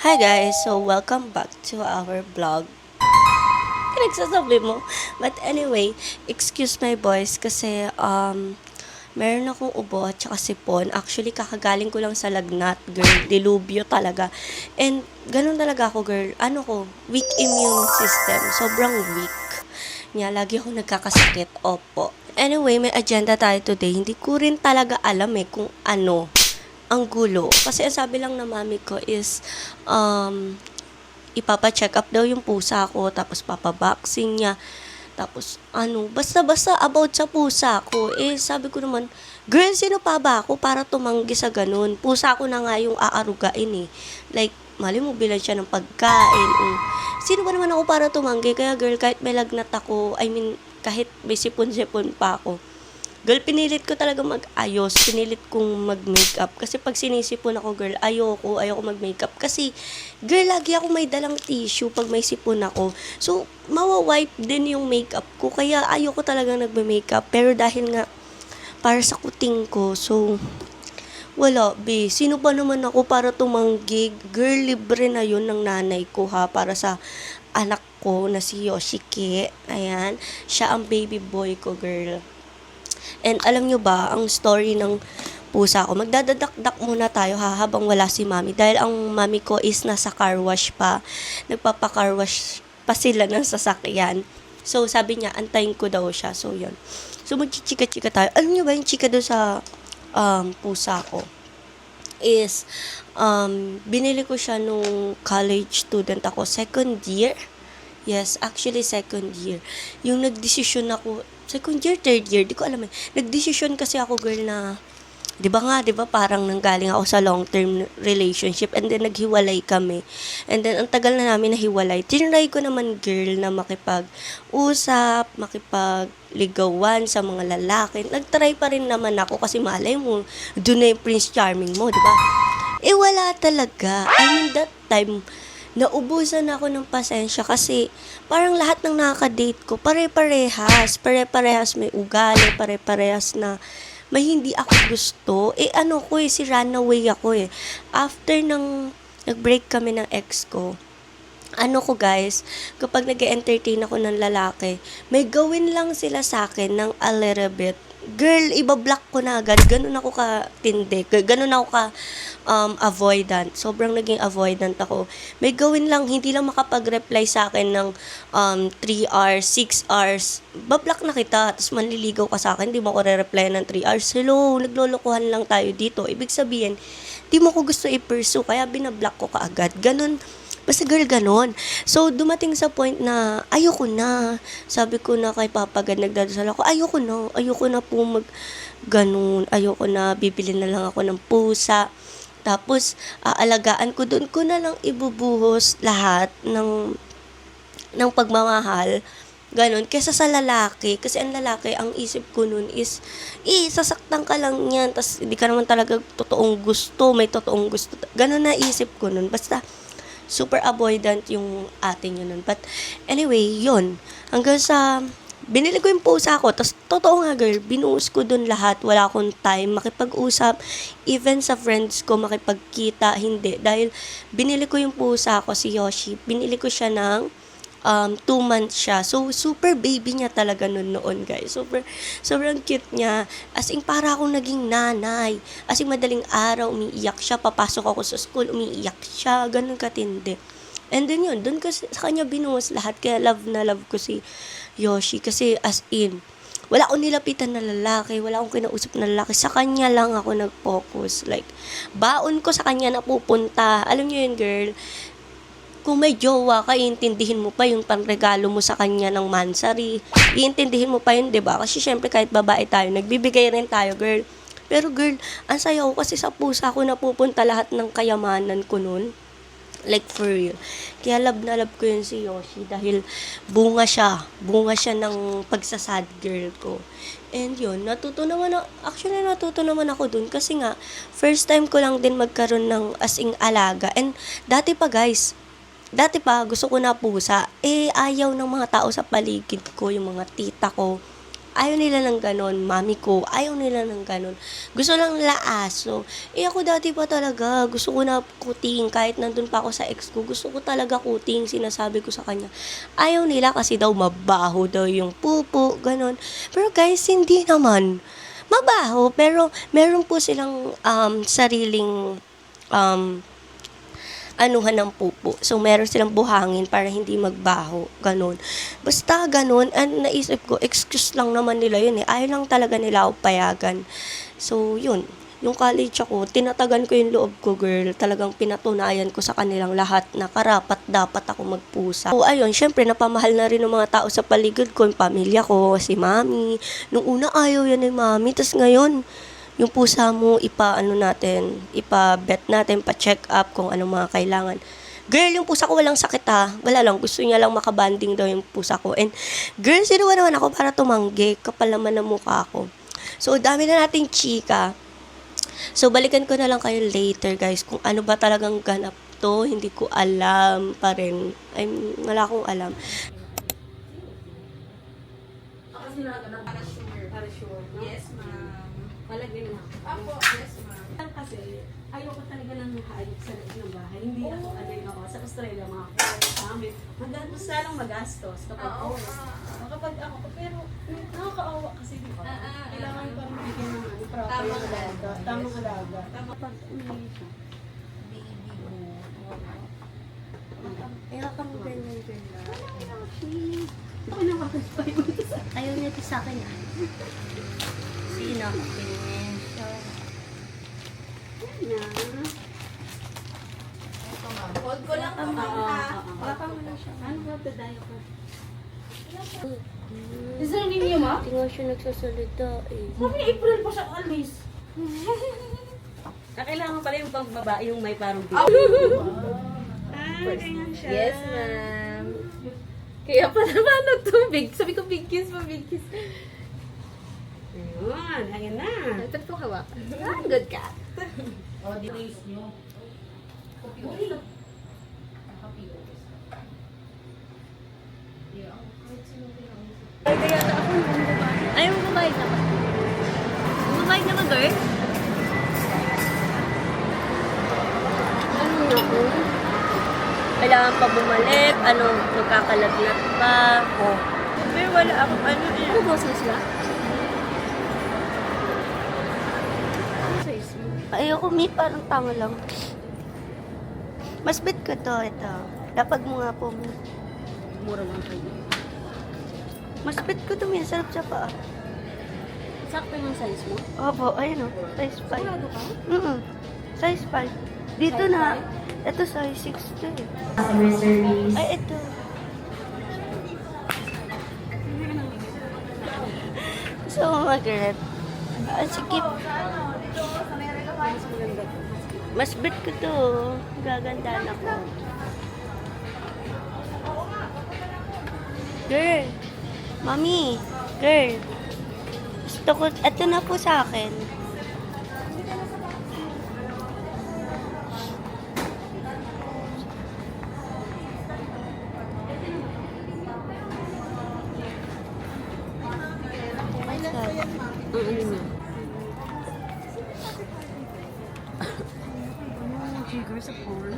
Hi guys, so welcome back to our vlog. Pinagsasabi mo. But anyway, excuse my voice kasi meron akong ubo at saka sipon. Actually, kakagaling ko lang sa lagnat, girl. Dilubyo talaga. And ganun talaga ako, girl. Ano ko, weak immune system. Sobrang weak. Nga, lagi ako nagkakasakit. Opo. Anyway, may agenda tayo today. Hindi ko rin talaga alam kung ano ang gulo. Kasi ang sabi lang na mami ko is, ipapa-check up daw yung pusa ko, tapos papaboxing niya, tapos basta-basta about sa pusa ko. Sabi ko naman, girl, sino pa ba ako para tumanggi sa ganun? Pusa ko na nga yung aarugain Like, mali mo bilan siya ng pagkain. Sino ba naman ako para tumanggi? Kaya girl, kahit may lagnat ako, kahit may sipon-sipon pa ako, girl, pinilit ko talaga mag-ayos. Pinilit kong mag-makeup. Kasi pag sinisipon ako, girl, ayoko mag-makeup. Kasi, girl, lagi ako may dalang tissue pag may sipon ako. So, mawa-wipe din yung makeup ko. Kaya ayoko talaga nagme-makeup. Pero dahil nga, para sa kuting ko, so, wala, be. Sino ba naman ako para tumanggi? Girl, libre na yun ng nanay ko, ha? Para sa anak ko na si Yoshiki. Ayan. Siya ang baby boy ko, girl. And alam nyo ba, ang story ng pusa ko, magdadadakdak muna tayo habang wala si mami. Dahil ang mami ko is nasa car wash pa. Nagpapa-car wash pa sila ng sasakyan. So, sabi niya, antayin ko daw siya. So, yun. So, magchichika-chika tayo. Alam nyo ba yung chika doon sa pusa ko? Is, binili ko siya nung college student ako. Second year. Yes, actually second year. Yung nagdesisyon ako, second year, third year, di ko alam Nagdesisyon kasi ako, girl, na, di ba parang nanggaling ako sa long-term relationship and then naghiwalay kami. And then, ang tagal na namin nahiwalay. Tinry ko naman, girl, na makipag-usap, makipagligawan sa mga lalaki. Nagtry pa rin naman ako kasi malay mo, doon na yung Prince Charming mo, di ba? Wala talaga. That time, naubusan ako ng pasensya kasi parang lahat ng nakaka-date ko, pare-parehas may ugali, pare-parehas na may hindi ako gusto. Si runaway ako After nag-break kami ng ex ko, guys, kapag nag-entertain ako ng lalaki, may gawin lang sila sa akin ng a little bit. Girl, ibablock ko na agad. Ganun ako ka-tindi. Ganun ako avoidant. Sobrang naging avoidant ako. May gawin lang, hindi lang makapag-reply sa akin ng 3 hours, 6 hours. Bablock na kita. Tapos manliligaw ka sa akin. Hindi mo ako re-reply ng 3 hours. Hello, naglolokohan lang tayo dito. Ibig sabihin, hindi mo ko gusto i-pursue. Kaya binablock ko kaagad. Ganun. Basta girl, ganon. So, dumating sa point na, ayoko na. Sabi ko na kay Papa God, nagdadasal ako, ayoko na po ganon. Ayoko na, bibili na lang ako ng pusa. Tapos, aalagaan ko, doon ko na lang ibubuhos lahat ng pagmamahal. Ganon, kesa sa lalaki. Kasi ang lalaki, ang isip ko nun is, sasaktan ka lang yan. Tapos, hindi ka naman talaga totoong gusto. May totoong gusto. Ganon na isip ko nun. Basta, super avoidant yung atin yun nun. But, anyway, yun. Hanggang sa, binili ko yung pusa ko. Tapos, totoo nga, girl, binuhos ko dun lahat. Wala akong time makipag-usap. Even sa friends ko, makipagkita, hindi. Dahil, binili ko yung pusa ko, si Yoshi. Binili ko siya ng 2 months siya. So, super baby niya talaga noon, guys. Sobrang cute niya. As in, para akong naging nanay. As in, madaling araw, umiiyak siya. Papasok ako sa school, umiiyak siya. Ganun katindi. And then yun, dun ko sa kanya binuhos lahat. Kaya love na love ko si Yoshi. Kasi as in, wala akong nilapitan na lalaki. Wala akong kinausap na lalaki. Sa kanya lang ako nag-focus. Like, baon ko sa kanya napupunta. Alam niyo yun, girl, kung may jowa ka, iintindihin mo pa yung pangregalo mo sa kanya ng mansari. Iintindihin mo pa yun, diba? Kasi syempre kahit babae tayo, nagbibigay rin tayo, girl. Pero girl, ang saya ko kasi sa pusa ko napupunta lahat ng kayamanan ko nun. Like for real. Kaya love na love ko yun si Yoshi dahil bunga siya. Bunga siya ng pagsasad girl ko. And yun, natuto naman ako dun kasi nga, first time ko lang din magkaroon ng asing alaga. And dati pa, gusto ko na pusa. Ayaw ng mga tao sa paligid ko, yung mga tita ko, Ayaw nila ng ganon. Mami ko, ayaw nila ng ganon. Gusto lang nila aso. Ako dati pa talaga, gusto ko na kuting. Kahit nandun pa ako sa ex ko, gusto ko talaga kuting. Sinasabi ko sa kanya. Ayaw nila kasi daw mabaho daw yung pupo, ganon. Pero guys, hindi naman. Mabaho, pero meron po silang sariling anuhan ng pupo. So, meron silang buhangin para hindi magbaho. Ganon. Basta ganon, naisip ko, excuse lang naman nila yun eh. Ayaw lang talaga nila ako payagan. So, yun. Yung college ako, tinatagan ko yung loob ko, girl. Talagang pinatunayan ko sa kanilang lahat na karapat dapat ako magpusa. So, ayun, syempre, napamahal na rin ng mga tao sa paligid ko, yung pamilya ko, si mami. Nung una, ayaw yan ni mami. Tapos ngayon, yung pusa mo, ipa-vet natin, pa-check up kung anong mga kailangan. Girl, yung pusa ko walang sakit ha. Wala lang, gusto niya lang makabanding daw yung pusa ko. And, girl, sinuwa naman ako para tumanggi. Kapal naman ang mukha ko. So, dami na nating chika. So, balikan ko na lang kayo later, guys. Kung ano ba talagang ganap to, hindi ko alam pa rin. Wala akong alam. Para sure. Yes, ma'am. Malagyan na. Apo, yes, ma'am. Kasi, ayoko talaga ng hayop sa loob ng bahay. Hindi ako, sa Australia, mga amin. Magastos, lalong magastos. Kapag kapag ako, pero nakakaawa kasi, di ba? Kailangan ko rin bigyan ng proper yung alaga. Tamang alaga. Kapag umilit siya. Ayaw kang ganyan, girl. Ako nakakaspay mo ito sa Ayaw niya ito sa akin ah. Sino? kanya. Hold ko lang ito, ma'am, ha? Baka mo na siya. Ano ba dadayo ko? Is there any niyo, ma? Hindi nga siya nagsasalita eh. Sabi April pa siya alis. Kailangan pala yung pangbabae yung may parang big. Ganyan siya. Yes, ma'am. Kaya pa naman nagtubig. Sabi ko, big kiss pa, big kiss. Ayun, ayan na. Ito po hawak. Good cat. Ayaw mo kumain na ba? Kumain na ba, girl? Ano na po? Kailangan pa bumalik, magkakalagnat pa. Oh. Pero wala ako, eh. Ano boses sila? Ayoko, mi, parang tanga lang. Mas bit ko to, ito. Lapag mo nga po, mi. Mura lang kayo. Mas bit ko to, mi. Sarap siya pa. Sakto yung size mo? Opo, ayun o. Size 5. Sigurado ka? Size 5. Dito Size na. 5? Ito size 6 to eh. Customer service. Ay, ito. So, mag-red. Sige. Mas bit ko to. Gaganda na ko. Girl. Mami. Girl. Gusto ko, ito na po sa akin. Sugar sa porn.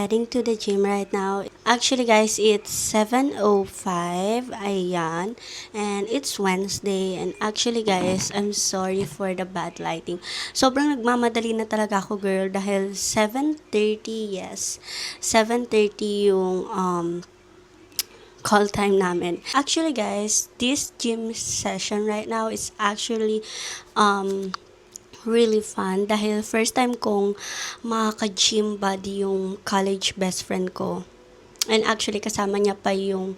heading to the gym right now. Actually guys, it's 7:05. Ayan. And it's Wednesday. And actually guys, I'm sorry for the bad lighting. Sobrang nagmamadali na talaga ako girl dahil 7:30, yes. 7:30 yung call time namin. Actually guys, this gym session right now is actually really fun dahil first time kong makaka-gym buddy yung college best friend ko. And actually, kasama niya pa yung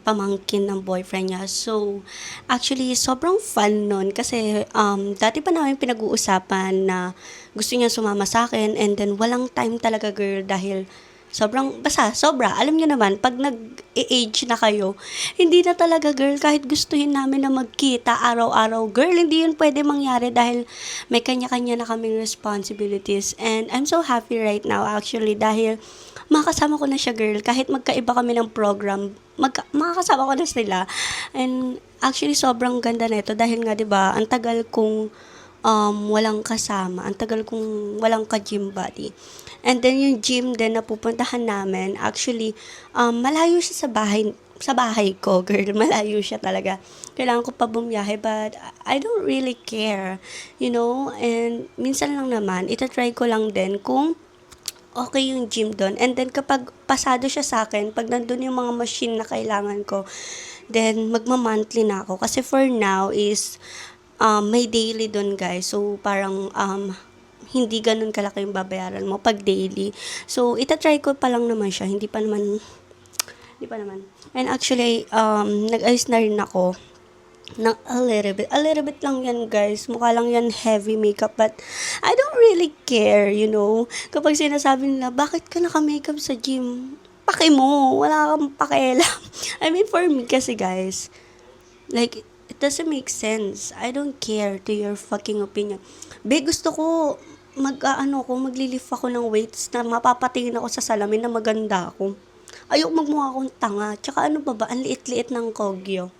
pamangkin ng boyfriend niya. So, actually, sobrang fun nun. Kasi, dati pa namin pinag-uusapan na gusto niya sumama sa akin. And then, walang time talaga, girl. Dahil, sobra. Alam niyo naman, pag nag-age na kayo, hindi na talaga, girl, kahit gustuhin namin na magkita araw-araw, girl, hindi yun pwede mangyari dahil may kanya-kanya na kaming responsibilities. And I'm so happy right now, actually, dahil makakasama ko na siya, girl, kahit magkaiba kami ng program, makakasama ko na sila. And actually, sobrang ganda na ito dahil nga, 'di ba, ang tagal kong walang kasama, ang tagal kong walang ka-gym buddy. And then yung gym din na pupuntahan namin, actually, malayo siya sa bahay ko, girl. Malayo siya talaga. Kailangan ko pa bumiyahe, but I don't really care, you know? And minsan lang naman, itatry ko lang din kung okay yung gym doon. And then kapag pasado siya sa akin, pag nandun yung mga machine na kailangan ko, then magma-monthly na ako. Kasi for now is, may daily doon guys. So parang, hindi ganun kalaki yung babayaran mo pag daily. So, itatry ko pa lang naman siya. Hindi pa naman. And actually, nag-ayos na rin ako ng a little bit lang yan guys. Mukha lang yan heavy makeup, but I don't really care, you know. Kapag sinasabi nila, bakit ka naka-makeup sa gym? Paki mo, wala kang pakialam. I mean, for me kasi guys, like, it doesn't make sense. I don't care to your fucking opinion. Gusto ko maglilift ako ng weights na mapapatingin ako sa salamin na maganda ako. Ayok magmukha akong tanga. Tsaka ano ba, ang liit-liit ng kogyo.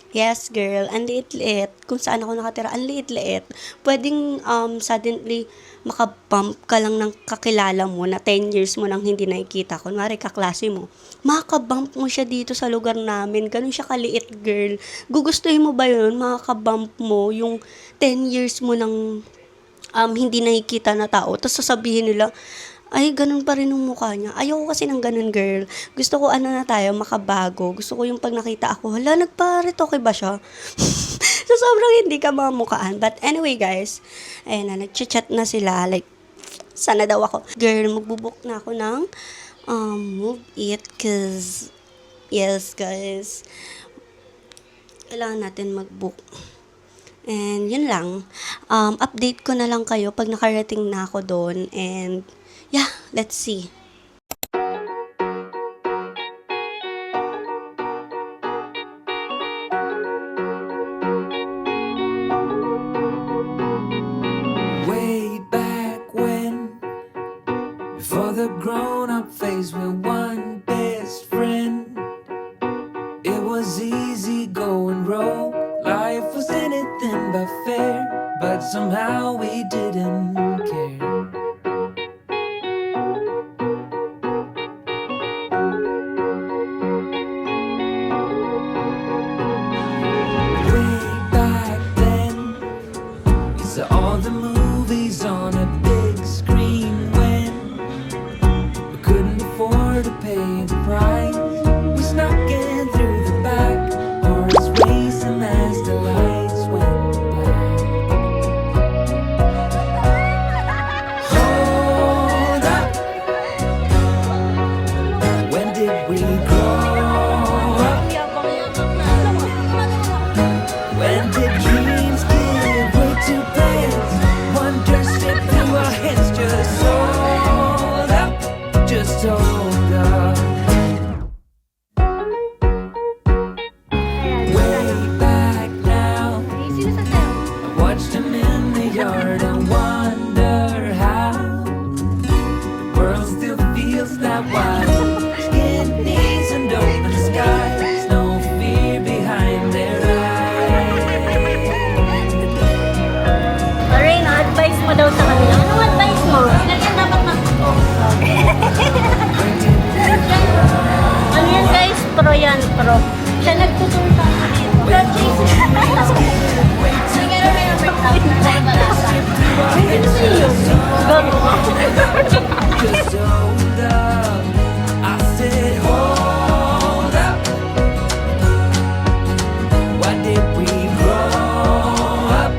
Yes, girl, ang liit-liit. Kung saan ako nakatira, ang liit-liit. Pwedeng suddenly makabump ka lang ng kakilala mo na 10 years mo nang hindi nakikita. Kunwari, kaklase mo. Makakabump mo siya dito sa lugar namin. Ganun siya kaliit, girl. Gugustuhin mo ba yun? Makakabump mo yung 10 years mo nang hindi nakikita na tao. Tapos sasabihin nila, ay, ganun pa rin yung mukha niya. Ayoko kasi ng ganun, girl. Gusto ko na tayo, makabago. Gusto ko yung pag nakita ako, hala, nagpa-retoke ba siya? So, sobrang hindi ka mamukhaan. But anyway, guys, ayun na, nag-chat na sila. Like, sana daw ako. Girl, magbubuk na ako ng Move It. Cause, yes, guys, kailangan natin mag-book. And yun lang. Update ko na lang kayo pag nakarating na ako doon. And yeah, let's see. Way back when, before the grown-up phase, we're one best friend. It was easy going rogue. Life was anything but fair, but somehow we didn't care. Way back then, we saw all the movies on a big screen when we couldn't afford to pay the price. We snuck in through the back, hearts racing as the lights went black. Hold up, when did we grow up? When did dreams give way to plans? Just hold up. I said, hold up. Why did we grow up?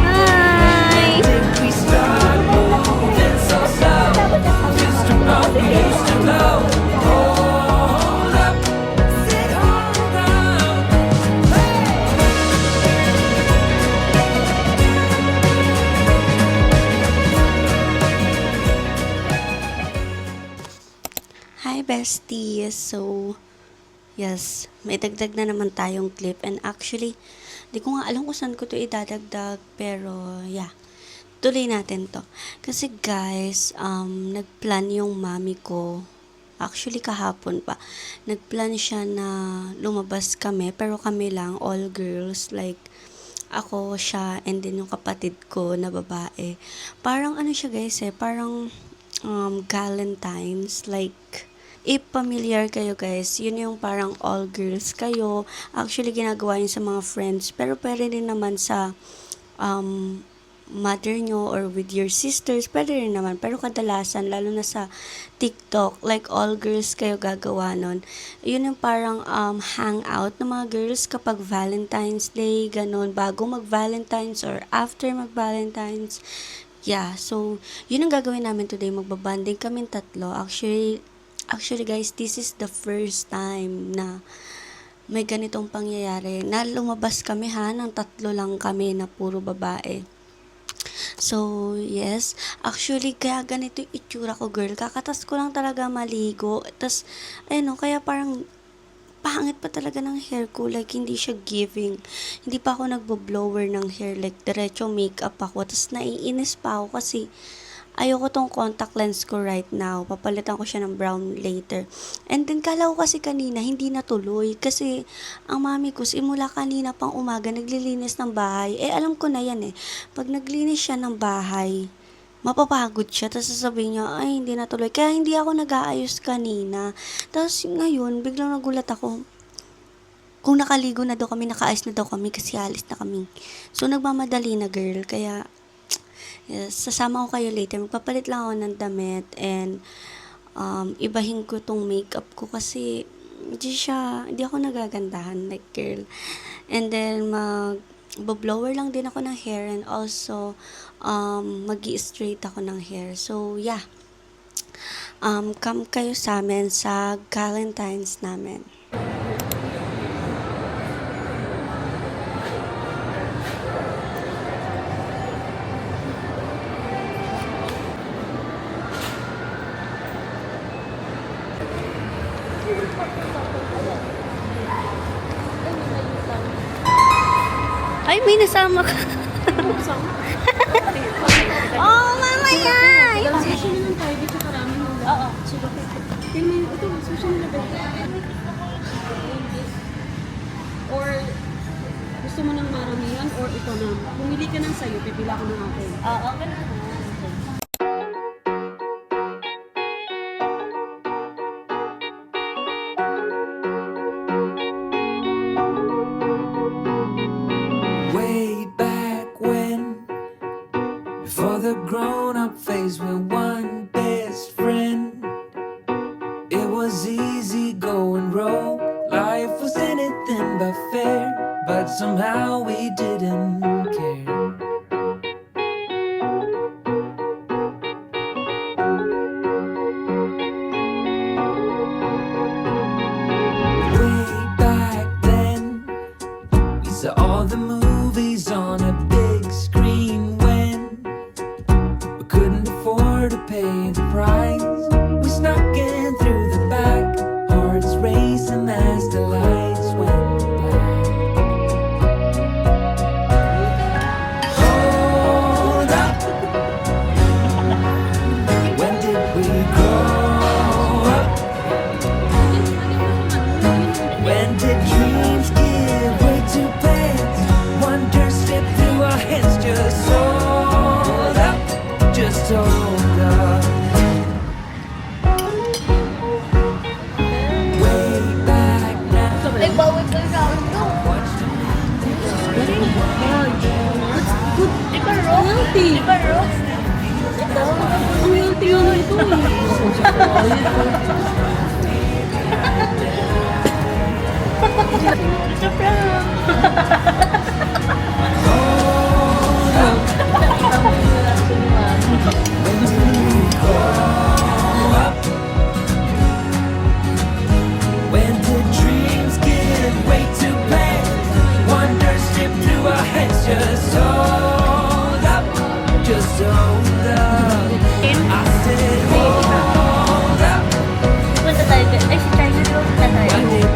Hi! Did we start moving so slow? Used to roll, we used to glow. Hold up. Said, hold up. Hi, besties! So, yes, may dagdag na naman tayong clip. And actually, di ko nga alam kung saan ko to idadagdag. Pero, yeah, tuloy natin to. Kasi guys, nagplan yung mami ko. Actually, kahapon pa. Nagplan siya na lumabas kami. Pero kami lang, all girls. Like, ako, siya, and then yung kapatid ko na babae. Parang ano siya guys parang Galentine's. Like, if familiar kayo guys, yun yung parang all girls kayo. Actually, ginagawa yun sa mga friends. Pero pwede rin naman sa mother nyo or with your sisters. Pwede rin naman. Pero kadalasan, lalo na sa TikTok, like all girls kayo gagawa nun. Yun yung parang hangout ng mga girls kapag Valentine's Day, ganun. Bago mag-Valentine's or after mag-Valentine's. Yeah, so, yun ang gagawin namin today. Magbabanding kami tatlo. Actually guys, this is the first time na may ganitong pangyayari. Na lumabas kami ng tatlo lang kami na puro babae. So, yes. Actually, kaya ganito yung itsura ko, girl. Kakatas ko lang talaga maligo. Tas, kaya parang pangit pa talaga ng hair ko. Like, hindi siya giving. Hindi pa ako nagbo-blower ng hair. Like, diretso makeup ako. Tas, naiinis pa ako kasi ayoko tong contact lens ko right now. Papalitan ko siya ng brown later. And then, kala ko kasi kanina, hindi natuloy. Kasi, ang mami ko, simula kanina pang umaga, naglilinis ng bahay. Alam ko na yan Pag naglinis siya ng bahay, mapapagod siya. Tapos sasabihin niya, ay, hindi natuloy. Kaya hindi ako nag-aayos kanina. Tapos, ngayon, biglang nagulat ako. Kung nakaligo na daw kami, nakaayos na daw kami kasi alis na kami. So, nagmamadali na, girl. Kaya, yes, sasama ko kayo later. Magpapalit lang ako ng damit and ibahin ko tong makeup ko kasi hindi ako nagagandahan like girl. And then mag-blower lang din ako ng hair and also mag-i-straight ako ng hair. So yeah, come kayo sa amin sa Galentine's namin. Ay, may nasama ka. Oh, mamaya! Social naman tayo dito karami ng Oo. Ito, social na ba? Or gusto mo ng maramihan or ito na. Pumili ka ng sayo, pipila ko ng akin. Oo, ganun. Way back when, before the grown-up phase, we're one best friend. It was easy going roll. Life was anything but fair, but somehow we didn't care. Way back then, we saw all the movies on a big screen when we couldn't afford to pay the price. We snuck in through the back, hearts racing as the lights went black. Hold up. When did we grow up? When did dreams give way to plans? Wonder slipped through our hands. Just hold up, just hold up. Way back now. Nagbawag ka sa ako. Watch the Good. Ikaw, Healthy. Diba, Rose? Ang healthy nga nito eh. Ito prank. When did dreams get way too big? Wonders slip through our heads. Just hold up, just hold up. I said hold up. Punta tayo. Ay, si China Rose na tayo. When did